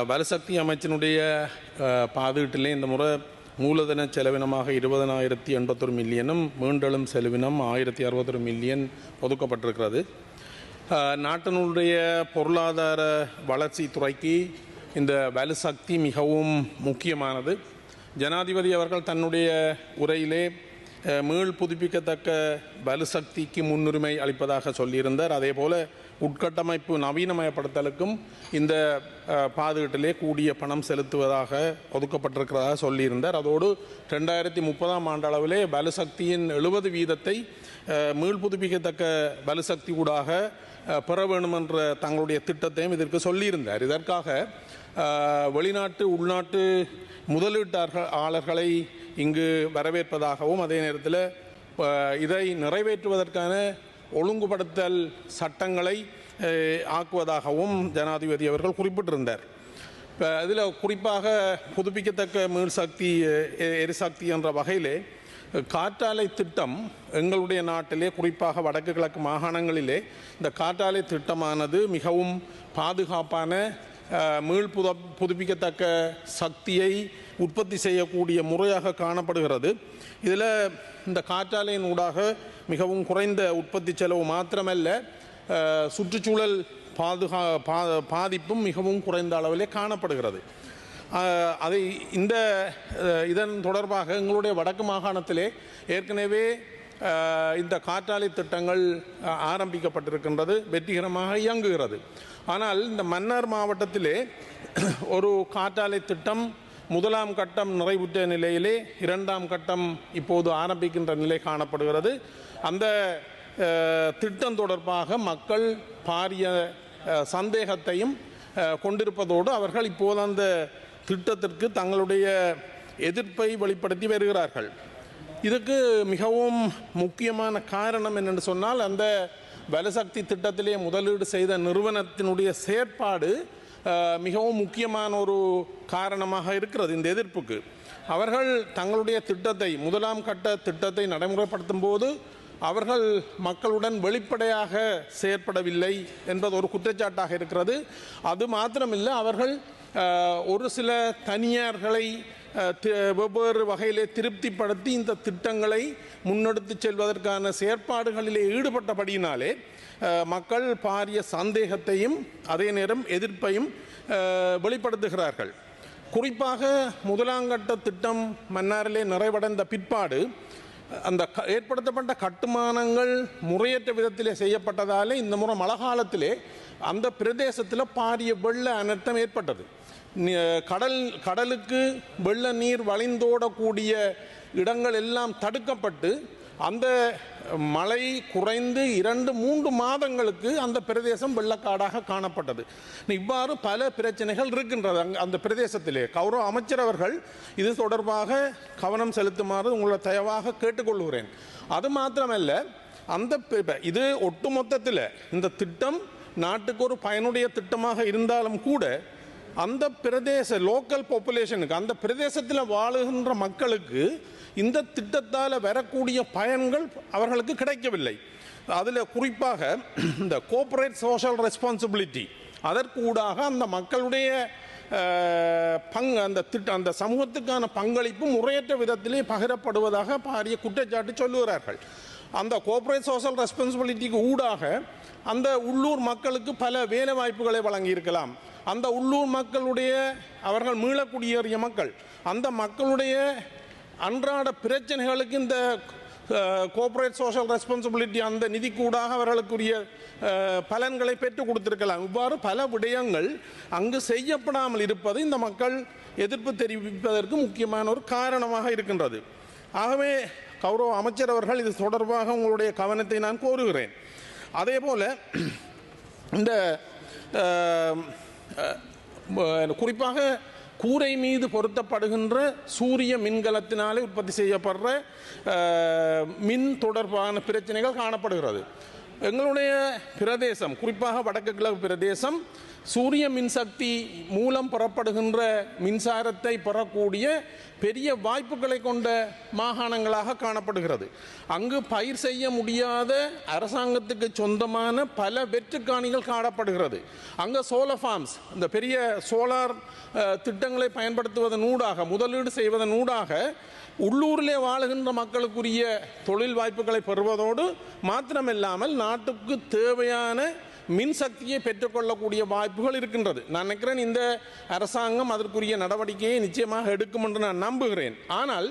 வலுசக்தி அமைச்சினுடைய பாதீட்டிலே இந்த முறை மூலதன செலவினமாக 20,081 மில்லியனும் மீண்டெழும் செலவினம் 1,061 மில்லியன் ஒதுக்கப்பட்டிருக்கிறது. நாட்டினுடைய பொருளாதார வளர்ச்சி துறைக்கு இந்த வலுசக்தி மிகவும் முக்கியமானது. ஜனாதிபதி அவர்கள் தன்னுடைய உரையிலே மீள் புதுப்பிக்கத்தக்க வலுசக்திக்கு முன்னுரிமை அளிப்பதாக சொல்லியிருந்தார். அதே போல் உட்கட்டமைப்பு நவீனமயப்படுத்தலுக்கும் இந்த பாதுகாட்டிலே கூடிய பணம் செலுத்துவதாக ஒதுக்கப்பட்டிருக்கிறதாக சொல்லியிருந்தார். அதோடு 2030ஆம் ஆண்டளவிலே வலுசக்தியின் 70% மீள் புதுப்பிக்கத்தக்க வலுசக்தி ஊடாக பெற வேண்டும் என்ற தங்களுடைய திட்டத்தையும் இதற்கு சொல்லியிருந்தார். இதற்காக வெளிநாட்டு உள்நாட்டு முதலீட்டாளர்களை இங்கு வரவேற்பதாகவும் அதே நேரத்தில் இதை நிறைவேற்றுவதற்கான ஒழுங்குபடுத்தல் சட்டங்களை ஆக்குவதாகவும் ஜனாதிபதி அவர்கள் குறிப்பிட்டிருந்தார். இதில் குறிப்பாக புதுப்பிக்கத்தக்க மீள்சக்தி எரிசக்தி என்ற வகையிலே காற்றாலை திட்டம் எங்களுடைய நாட்டிலே குறிப்பாக வடக்கு கிழக்கு மாகாணங்களிலே இந்த காற்றாலை திட்டமானது மிகவும் பாதுகாப்பான புதுப்பிக்கத்தக்க சக்தியை உற்பத்தி செய்யக்கூடிய முறையாக காணப்படுகிறது. இதில் இந்த காற்றாலையின் ஊடாக மிகவும் குறைந்த உற்பத்தி செலவு மாத்திரமல்ல, சுற்றுச்சூழல் பாதிப்பும் மிகவும் குறைந்த அளவிலே காணப்படுகிறது. அதை இதன் தொடர்பாக எங்களுடைய வடக்கு மாகாணத்திலே ஏற்கனவே இந்த காற்றாலை திட்டங்கள் ஆரம்பிக்கப்பட்டிருக்கின்றது, வெற்றிகரமாக இயங்குகிறது. ஆனால் இந்த மன்னார் மாவட்டத்திலே ஒரு காற்றாலை திட்டம் முதலாம் கட்டம் நிறைவுற்ற நிலையிலே 2ஆம் கட்டம் இப்போது ஆரம்பிக்கின்ற நிலை காணப்படுகிறது. அந்த திட்டம் தொடர்பாக மக்கள் பாரிய சந்தேகத்தையும் கொண்டிருப்பதோடு அவர்கள் இப்போது அந்த திட்டத்திற்கு தங்களுடைய எதிர்ப்பை வெளிப்படுத்தி வருகிறார்கள். இதுக்கு மிகவும் முக்கியமான காரணம் என்னென்னு சொன்னால், அந்த வலுசக்தி திட்டத்திலே முதலீடு செய்த நிறுவனத்தினுடைய செயற்பாடு மிகவும் முக்கியமான ஒரு காரணமாக இருக்கிறது இந்த எதிர்ப்புக்கு. அவர்கள் தங்களுடைய திட்டத்தை முதலாம் கட்ட திட்டத்தை நடைமுறைப்படுத்தும் போது அவர்கள் மக்களுடன் வெளிப்படையாக செயற்படவில்லை என்பது ஒரு குற்றச்சாட்டாக இருக்கிறது. அது மாத்திரமில்லை, அவர்கள் ஒரு சில தனியார்களை வெவ்வேறு வகையிலே திருப்திப்படுத்தி இந்த திட்டங்களை முன்னெடுத்து செல்வதற்கான செயற்பாடுகளிலே ஈடுபட்டபடியினாலே மக்கள் பாரிய சந்தேகத்தையும் அதே நேரம் எதிர்ப்பையும் வெளிப்படுத்துகிறார்கள். குறிப்பாக முதலாங்கட்ட திட்டம் மன்னாரிலே நிறைவடைந்த பிற்பாடு அந்த ஏற்படுத்தப்பட்ட கட்டுமானங்கள் முறையற்ற விதத்திலே செய்யப்பட்டதாலே இந்த முறை மழை காலத்திலே அந்த பிரதேசத்தில் பாரிய வெள்ள அனர்த்தம் ஏற்பட்டது. கடலுக்கு வெள்ள நீர் வழிந்தோடக்கூடிய இடங்கள் எல்லாம் தடுக்கப்பட்டு அந்த மழை குறைந்து 2-3 மாதங்களுக்கு அந்த பிரதேசம் வெள்ளக்காடாக காணப்பட்டது. இவ்வாறு பல பிரச்சனைகள் இருக்கின்றது அந்த பிரதேசத்திலே. கௌரவ அமைச்சர் அவர்கள் இது தொடர்பாக கவனம் செலுத்துமாறு உங்களை தயவாக கேட்டுக்கொள்கிறேன். அது மாத்திரமல்ல, இது ஒட்டுமொத்தத்தில் இந்த திட்டம் நாட்டுக்கு ஒரு பயனுடைய திட்டமாக இருந்தாலும் கூட அந்த பிரதேச லோக்கல் பாப்புலேஷனுக்கு அந்த பிரதேசத்தில் வாழுகின்ற மக்களுக்கு இந்த திட்டத்தால் வரக்கூடிய பயன்கள் அவர்களுக்கு கிடைக்கவில்லை. அதில் குறிப்பாக இந்த கோஆபரேட் சோஷியல் ரெஸ்பான்சிபிலிட்டி அதற்கூடாக அந்த மக்களுடைய அந்த சமூகத்துக்கான பங்களிப்பு முறையற்ற விதத்திலே பகிரப்படுவதாக பாரிய குற்றச்சாட்டு சொல்லுகிறார்கள். அந்த கோஆபரேட் சோஷியல் ரெஸ்பான்சிபிலிட்டிக்கு ஊடாக அந்த உள்ளூர் மக்களுக்கு பல வேலை வாய்ப்புகளை வழங்கியிருக்கலாம். அந்த உள்ளூர் மக்களுடைய அவர்கள் மீளக்குடியேறிய மக்கள் அந்த மக்களுடைய அன்றாட பிரச்சனைகளுக்கு இந்த கோஆபரேட் சோஷியல் ரெஸ்பான்சிபிலிட்டி அந்த நிதிக்கூடாக அவர்களுக்குரிய பலன்களை பெற்றுக் கொடுத்திருக்கலாம். இவ்வாறு பல விடயங்கள் அங்கு செய்யப்படாமல் இருப்பது இந்த மக்கள் எதிர்ப்பு தெரிவிப்பதற்கு முக்கியமான ஒரு காரணமாக இருக்கின்றது. ஆகவே கௌரவ அமைச்சர் அவர்கள் இது தொடர்பாக உங்களுடைய கவனத்தை நான் கோருகிறேன். அதே போல் இந்த குறிப்பாக கூரை மீது பொருத்தப்படுகின்ற சூரிய மின்கலத்தினாலே உற்பத்தி செய்யப்படுற மின் தொடர்பான பிரச்சனைகள் காணப்படுகிறது. எங்களுடைய பிரதேசம் குறிப்பாக வடக்கு கிழக்கு பிரதேசம் சூரிய மின்சக்தி மூலம் பெறப்படுகின்ற மின்சாரத்தை பெறக்கூடிய பெரிய வாய்ப்புகளை கொண்ட மாகாணங்களாக காணப்படுகிறது. அங்கு பயிர் செய்ய முடியாத அரசாங்கத்துக்கு சொந்தமான பல வெற்றுக்காணிகள் காணப்படுகிறது. அங்கே சோலார் ஃபார்ம்ஸ், இந்த பெரிய சோலார் திட்டங்களை பயன்படுத்துவதனூடாக, முதலீடு செய்வதனூடாக உள்ளூரிலே வாழுகின்ற மக்களுக்குரிய தொழில் வாய்ப்புகளை பெறுவதோடு மாத்திரமில்லாமல் நாட்டுக்கு தேவையான மின்சக்தியை பெற்றுக்கொள்ளக்கூடிய வாய்ப்புகள் இருக்கின்றது. நான் நினைக்கிறேன் இந்த அரசாங்கம் அதற்குரிய நடவடிக்கையை நிச்சயமாக எடுக்கும் என்று நான் நம்புகிறேன். ஆனால்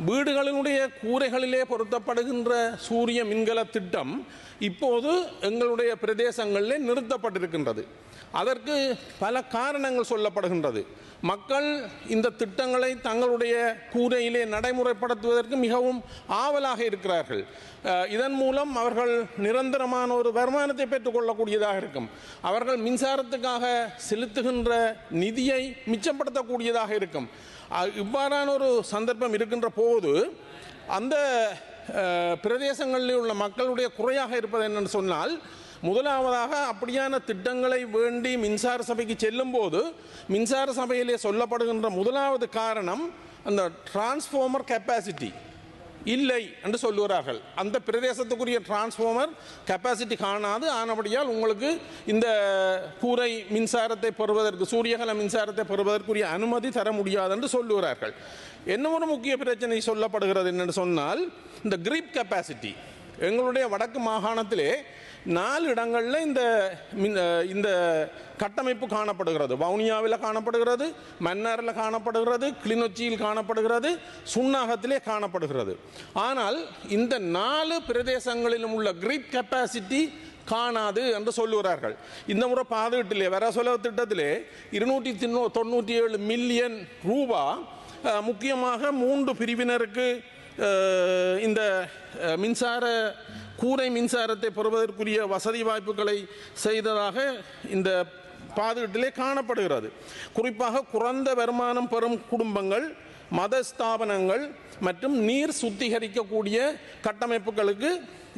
வீடுகளினுடைய கூரைகளிலே பொருத்தப்படுகின்ற சூரிய மின்கல திட்டம் இப்போது எங்களுடைய பிரதேசங்களிலே நிறுத்தப்பட்டிருக்கின்றது. அதற்கு பல காரணங்கள் சொல்லப்படுகின்றது. மக்கள் இந்த திட்டங்களை தங்களுடைய கூரையிலே நடைமுறைப்படுத்துவதற்கு மிகவும் ஆவலாக இருக்கிறார்கள். இதன் மூலம் அவர்கள் நிரந்தரமான ஒரு வருமானத்தை பெற்றுக்கொள்ளக்கூடியதாக இருக்கும். அவர்கள் மின்சாரத்துக்காக செலுத்துகின்ற நிதியை மிச்சப்படுத்தக்கூடியதாக இருக்கும். இவ்வாறான ஒரு சந்தர்ப்பம் இருக்கின்ற போது அந்த பிரதேசங்களில் உள்ள மக்களுடைய குறையாக இருப்பது என்னென்னு சொன்னால், முதலாவதாக அப்படியான திட்டங்களை வேண்டி மின்சார சபைக்கு செல்லும் போது மின்சார சபையிலே சொல்லப்படுகின்ற முதலாவது காரணம் அந்த டிரான்ஸ்ஃபார்மர் கெப்பாசிட்டி இல்லை என்று சொல்லுகிறார்கள். அந்த பிரதேசத்துக்குரிய டிரான்ஸ்ஃபார்மர் கெப்பாசிட்டி காணாது, ஆனபடியால் உங்களுக்கு இந்த கூரை மின்சாரத்தை பெறுவதற்கு, சூரியகல மின்சாரத்தை பெறுவதற்குரிய அனுமதி தர முடியாது என்று சொல்லுகிறார்கள். என்ன ஒரு முக்கிய பிரச்சனை சொல்லப்படுகிறது என்னென்னு சொன்னால், இந்த கிரிப் கெப்பாசிட்டி. எங்களுடைய வடக்கு மாகாணத்திலே 4 இடங்களில் இந்த கட்டமைப்பு காணப்படுகிறது. வவுனியாவில் காணப்படுகிறது, மன்னாரில் காணப்படுகிறது, கிளிநொச்சியில் காணப்படுகிறது, சுன்னாகத்திலே காணப்படுகிறது. ஆனால் இந்த 4 பிரதேசங்களிலும் உள்ள கிரிட் கெப்பாசிட்டி காணாது என்று சொல்லுகிறார்கள். இந்த முறை பாதுகாட்டிலே வர செலவு திட்டத்திலே 297 மில்லியன் ரூபா முக்கியமாக 3 பிரிவினருக்கு இந்த மின்சார கூரை மின்சாரத்தை பெறுவதற்குரிய வசதி வாய்ப்புகளை செய்ததாக இந்த பாதுகாட்டிலே காணப்படுகிறது. குறிப்பாக குறைந்த வருமானம் பெறும் குடும்பங்கள், மத ஸ்தாபனங்கள் மற்றும் நீர் சுத்திகரிக்கக்கூடிய கட்டமைப்புகளுக்கு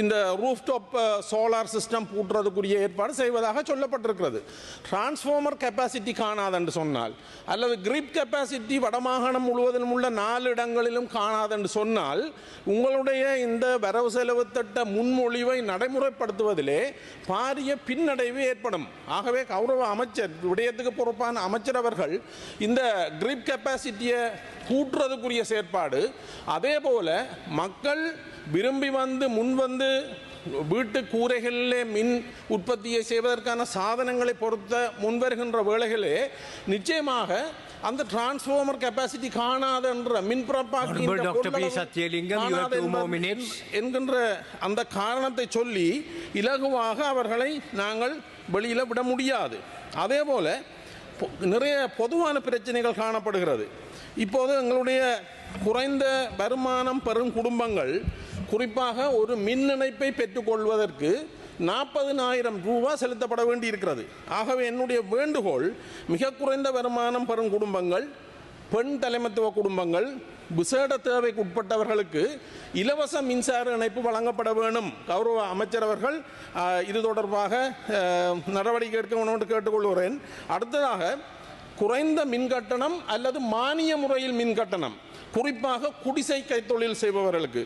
இந்த ரூஃப்டாப் சோலார் சிஸ்டம் பூட்டுறதுக்குரிய ஏற்பாடு செய்வதாக சொல்லப்பட்டிருக்கிறது. டிரான்ஸ்ஃபார்மர் கெப்பாசிட்டி காணாது என்று சொன்னால், அல்லது கிரிப் கெப்பாசிட்டி வடமாகாணம் முழுவதிலும் உள்ள 4 இடங்களிலும் காணாது என்று சொன்னால், உங்களுடைய இந்த வரவு செலவு திட்ட முன்மொழிவை நடைமுறைப்படுத்துவதிலே பாரிய பின்னடைவு ஏற்படும். ஆகவே கௌரவ அமைச்சர், விடயத்துக்கு பொறுப்பான அமைச்சர் அவர்கள் இந்த கிரிப் கெப்பாசிட்டியை கூட்டுறதுக்குரிய செயற்பாடு, அதே போல மக்கள் விரும்பி முன்வந்து வீட்டு கூரைகளிலே மின் உற்பத்தியை செய்வதற்கான சாதனங்களை பொறுத்த முன்வருகின்ற வேளைகளே நிச்சயமாக அந்த டிரான்ஸ்ஃபார்மர் கெப்பாசிட்டி காணாது என்ற மின்புறப்பாக்கி என்கின்ற அந்த காரணத்தை சொல்லி இலகுவாக அவர்களை நாங்கள் வெளியில் விட முடியாது. அதே போல நிறைய பொதுவான பிரச்சனைகள் காணப்படுகிறது. இப்போது எங்களுடைய குறைந்த வருமானம் பெறும் குடும்பங்கள் குறிப்பாக ஒரு மின் இணைப்பை பெற்றுக்கொள்வதற்கு 40,000 ரூபா செலுத்தப்பட வேண்டி இருக்கிறது. ஆகவே என்னுடைய வேண்டுகோள், மிக குறைந்த வருமானம் பெறும் குடும்பங்கள், பெண் தலைமைத்துவ குடும்பங்கள், விசேட தேவைக்கு உட்பட்டவர்களுக்கு இலவச மின்சார இணைப்பு வழங்கப்பட வேண்டும். கௌரவ அமைச்சர் அவர்கள் இது தொடர்பாக நடவடிக்கை எடுக்க வேண்டும் என்று கேட்டுக்கொள்கிறேன். அடுத்ததாக, குறைந்த மின் கட்டணம் அல்லது மானிய முறையில் மின் கட்டணம், குறிப்பாக குடிசை கைத்தொழில் செய்பவர்களுக்கு,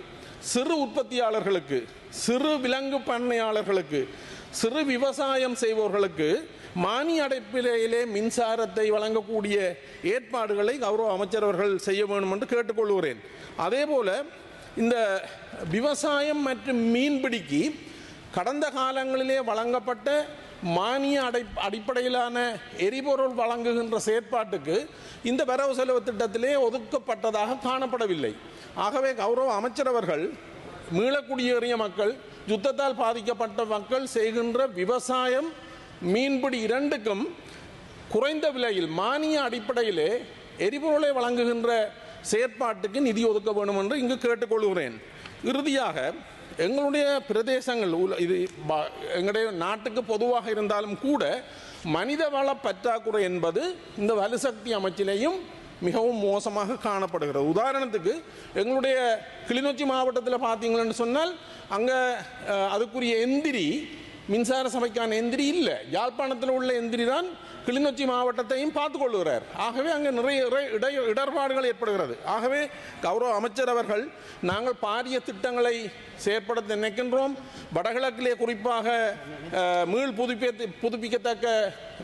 சிறு உற்பத்தியாளர்களுக்கு, சிறு விலங்கு பண்ணையாளர்களுக்கு, சிறு விவசாயம் செய்பவர்களுக்கு மானிய அடிப்படையிலே மின்சாரத்தை வழங்கக்கூடிய ஏற்பாடுகளை கௌரவ அமைச்சர் அவர்கள் செய்ய வேண்டும் என்று கேட்டுக்கொள்கிறேன். அதே போல இந்த விவசாயம் மற்றும் மீன்பிடிக்கு கடந்த காலங்களிலே வழங்கப்பட்ட மானிய அடிப்படையிலான எரிபொருள் வழங்குகின்ற செயற்பாட்டுக்கு இந்த வரவு செலவு திட்டத்திலே ஒதுக்கப்பட்டதாக காணப்படவில்லை. ஆகவே கௌரவ அமைச்சர் அவர்கள் மீளக்குடியேறிய மக்கள், யுத்தத்தால் பாதிக்கப்பட்ட மக்கள் செய்கின்ற விவசாயம், மீன்பிடி இரண்டுக்கும் குறைந்த விலையில் மானிய அடிப்படையிலே எரிபொருளை வழங்குகின்ற செயற்பாட்டுக்கு நிதி ஒதுக்க வேண்டும் என்று இங்கு கேட்டுக்கொள்கிறேன். இறுதியாக, எங்களுடைய பிரதேசங்கள், இது எங்களுடைய நாட்டுக்கு பொதுவாக இருந்தாலும் கூட மனிதவள பற்றாக்குறை என்பது இந்த வலுசக்தி அமைச்சிலேயும் மிகவும் மோசமாக காணப்படுகிறது. உதாரணத்துக்கு, எங்களுடைய கிளிநொச்சி மாவட்டத்தில் பார்த்தீங்கன்னு சொன்னால், அங்கே அதுக்குரிய எந்திரி மின்சார சபைக்கான எந்திரி இல்லை. யாழ்ப்பாணத்தில் உள்ள எந்திரி தான் கிளிநொச்சி மாவட்டத்தையும் பார்த்துக் கொள்கிறார். ஆகவே அங்கே நிறைய இடர்பாடுகள் ஏற்படுகிறது. ஆகவே கௌரவ அமைச்சர் அவர்கள், நாங்கள் பாரிய திட்டங்களை செயற்படுத்த நினைக்கின்றோம். வடகிழக்கிலே குறிப்பாக மீள் புதுப்பிக்கத்தக்க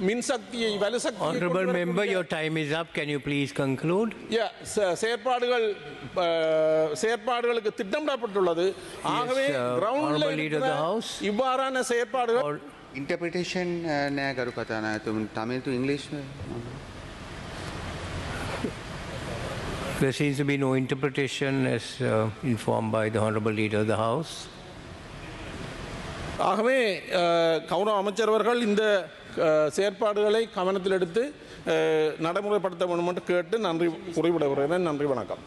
மின்சக்தியை வலுசக்தி. Honorable member, your time is up. Can you please conclude? செயற்பாடுகளுக்கு திட்டமிடப்பட்டுள்ளது. ஆகவே கிரவுண்ட்ல இவ்வாறான செயற்பாடுகள் Interpretation නෑ ගරු කතානායකතුමනි. Tamil to English. There seems to be no interpretation as informed by the Honorable Leader of the House. ஆகவே கௌரவ அமைச்சர் அவர்கள் இந்த செயற்பாடுகளை கவனத்தில் எடுத்து நடைமுறைப்படுத்த வேண்டும் என்று கேட்டு நன்றி குறிப்பிடுகிறேன். நன்றி, வணக்கம்.